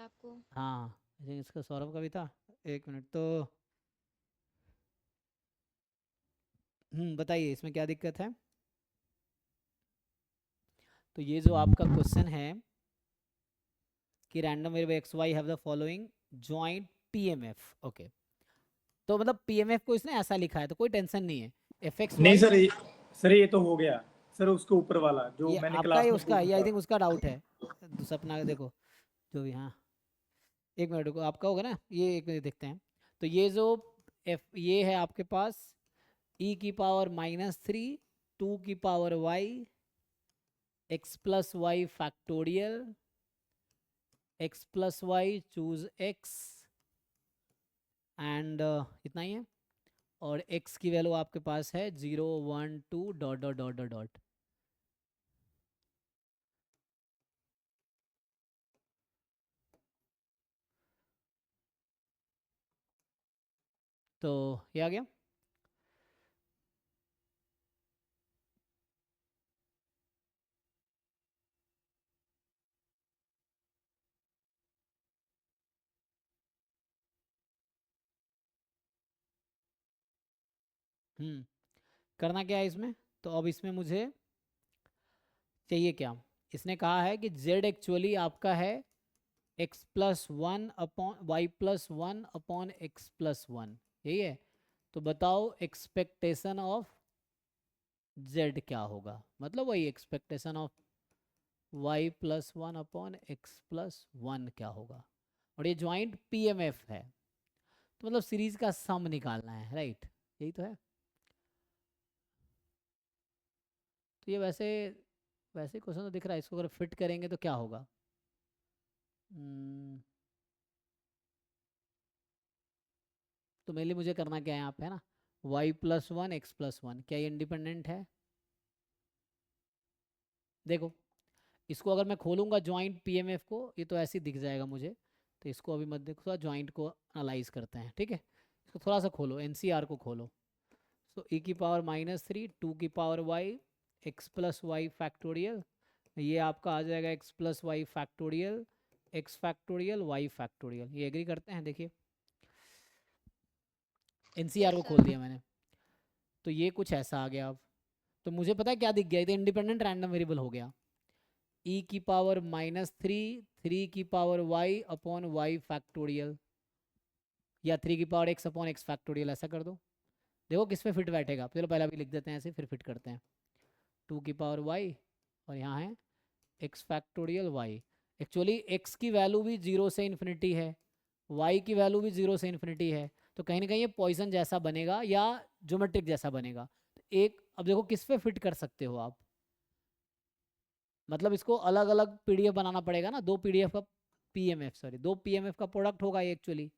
आपको। हाँ I think इसका सौरभ का भी था। एक मिनट तो बताइए इसमें क्या दिक्कत है। तो ये जो आपका क्वेश्चन है कि random variable x why have the following joint PMF. Okay, तो मतलब पीएमएफ को इसने ऐसा लिखा है तो कोई टेंशन नहीं है। एफ एक्स नहीं वाई सर ये तो हो गया सर, उसके ऊपर वाला जो ये मैंने आपका क्लास ये में उसका पूछा ये आई था। थिंक उसका डाउट है। सपना देखो जो भी, हाँ एक मिनट को आपका होगा ना, ये एक मिनट देखते हैं। तो ये जो एफ ये है आपके पास ई की पावर -3 2 की power Y X plus Y factorial X plus Y choose X and इतना ही है। और x की वैल्यू आपके पास है 0 1 2 dot dot dot dot dot. तो ये आ गया। करना क्या है इसमें। तो अब इसमें मुझे चाहिए क्या। इसने कहा है कि z एक्चुअली आपका है x plus one upon Y plus one upon X plus one, यही है। तो बताओ एक्सपेक्टेशन ऑफ z क्या होगा, मतलब वही expectation of y plus one upon X plus one क्या होगा। और ये ज्वाइंट पीएमएफ है तो मतलब सीरीज का सम निकालना है, राइट, यही तो है। तो ये वैसे वैसे क्वेश्चन तो दिख रहा है, इसको अगर फिट करेंगे तो क्या होगा। हम्म, तो मेनली मुझे करना क्या है यहाँ पे, है ना, y plus one x plus one, क्या ये इंडिपेंडेंट है। देखो इसको अगर मैं खोलूँगा ज्वाइंट पीएमएफ को, ये तो ऐसे ही दिख जाएगा मुझे। तो इसको अभी मत देखो, थोड़ा ज्वाइंट को एनालाइज करते हैं, ठीक है। इसको थोड़ा सा खोलो, एनसीआर को खोलो। सो e की पावर -3 2 की power y X plus Y factorial, ये आपका आ जाएगा X plus Y factorial X factorial Y factorial. ये एग्री करते हैं, देखिए एनसीआर यस को खोल सर। दिया मैंने। तो ये कुछ ऐसा आ गया अब। तो मुझे पता है क्या दिख गया, ये तो इंडिपेंडेंट रैंडम वेरिएबल हो गया। e की पावर -3 3 की power y upon Y factorial, या 3 की power x upon x factorial, ऐसा कर दो। देखो किस पे फिट बैठेगा, चलो पहले अभी लिख देते हैं ऐसे, फिर फिट करते हैं। 2 की पावर y और यहाँ है X factorial Y. Actually X की वैल्यू भी 0 से इन्फिनिटी है, वाई की वैल्यू भी 0 से इन्फिनिटी है। तो कहीं ना कहीं ये पॉइसन जैसा बनेगा या ज्योमेट्रिक जैसा बनेगा। तो एक अब देखो किस पे फिट कर सकते हो आप, मतलब इसको अलग अलग पीडीएफ बनाना पड़ेगा ना, दो पीडीएफ का पीएमएफ, सॉरी दो पीएमएफ का प्रोडक्ट होगा ये एक्चुअली।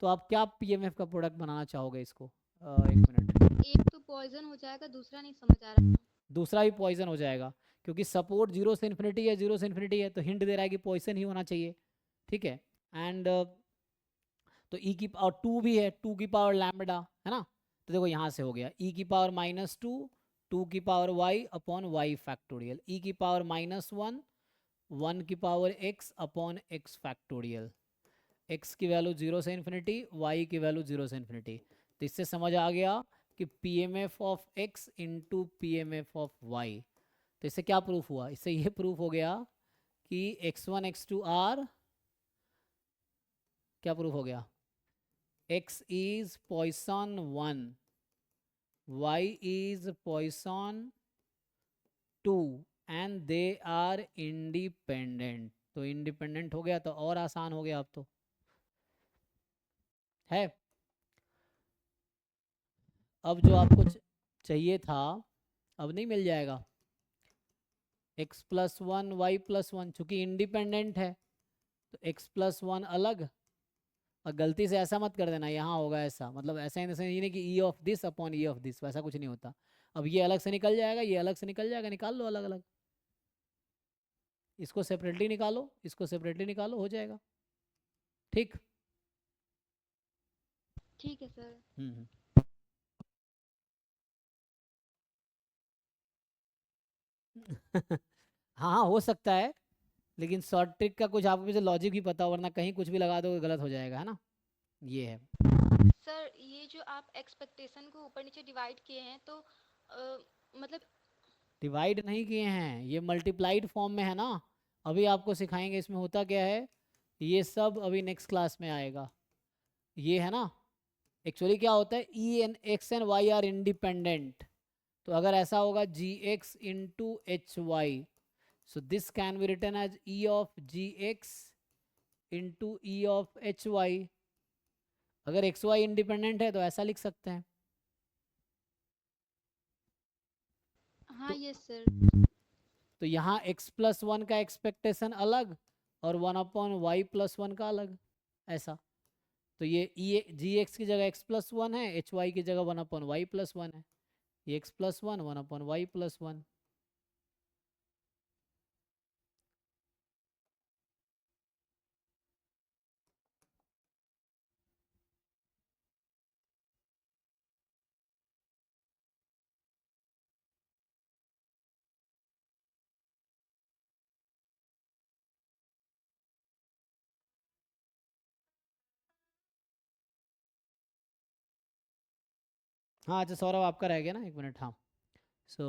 तो आप क्या पीएमएफ का प्रोडक्ट बनाना चाहोगे इसको। एक मिनट, एक तो पॉइजन हो जाएगा, दूसरा नहीं समझ आ रहा। दूसरा भी पॉइजन हो जाएगा क्योंकि सपोर्ट 0 से इन्फिनिटी है, 0 से इन्फिनिटी है तो हिंट दे रहा है कि पॉइजन ही होना चाहिए, ठीक है। एंड तो ई की और टू भी है, 2 की पावर लैम्बडा, है ना। तो देखो यहाँ से हो गया ई की पावर -2 2 की power y upon Y factorial, e की पावर -1 1 की power x upon x factorial. X की वैल्यू 0 से इन्फिनिटी, वाई की वैल्यू 0 से इन्फिनिटी। तो इससे समझ आ गया कि P M F of X into P M F of Y. तो इससे क्या प्रूफ हुआ, इससे ये प्रूफ हो गया कि x1 x2 आर, क्या प्रूफ हो गया, x is Poisson 1 y is Poisson 2 and they are independent. तो इंडिपेंडेंट हो गया तो और आसान हो गया अब तो, है। अब जो आपको चाहिए था अब नहीं मिल जाएगा। x plus one Y plus one, चूंकि इंडिपेंडेंट है तो x प्लस वन अलग। और गलती से ऐसा मत कर देना, यहाँ होगा ऐसा, मतलब ऐसा ये नहीं कि e of this upon e of this, वैसा कुछ नहीं होता। अब ये अलग से निकल जाएगा, ये अलग से निकल जाएगा, निकाल लो अलग अलग। इसको सेपरेटली निकालो, इसको सेपरेटली निकालो, हो जाएगा ठीक। ठीक है सर। हम्म हाँ हाँ हो सकता है, लेकिन शॉर्ट ट्रिक का कुछ आपको पीछे लॉजिक भी पता हो, वरना कहीं कुछ भी लगा दो गलत हो जाएगा, है ना। ये है। सर ये जो आप एक्सपेक्टेशन को ऊपर नीचे डिवाइड किए हैं तो मतलब डिवाइड नहीं किए हैं, ये मल्टीप्लाइड फॉर्म में है ना। अभी आपको सिखाएंगे इसमें होता क्या है, ये सब अभी नेक्स्ट क्लास में आएगा। ये है ना, एक्चुअली क्या होता है, e n x and y are independent. तो अगर ऐसा होगा g x into h y, so this can be written as e of g x into e of h y. अगर एक्स वाई इंडिपेंडेंट है तो ऐसा लिख सकते हैं। हाँ तो यस सर। तो यहाँ x प्लस वन का एक्सपेक्टेशन अलग और one upon Y plus one का अलग, ऐसा। तो ये ई जी एक्स की जगह x प्लस वन है, एच वाई की जगह one upon Y plus one है। ये x plus one, one upon Y plus one. हाँ अच्छा सौरभ आपका रह गया ना, एक मिनट। हाँ सो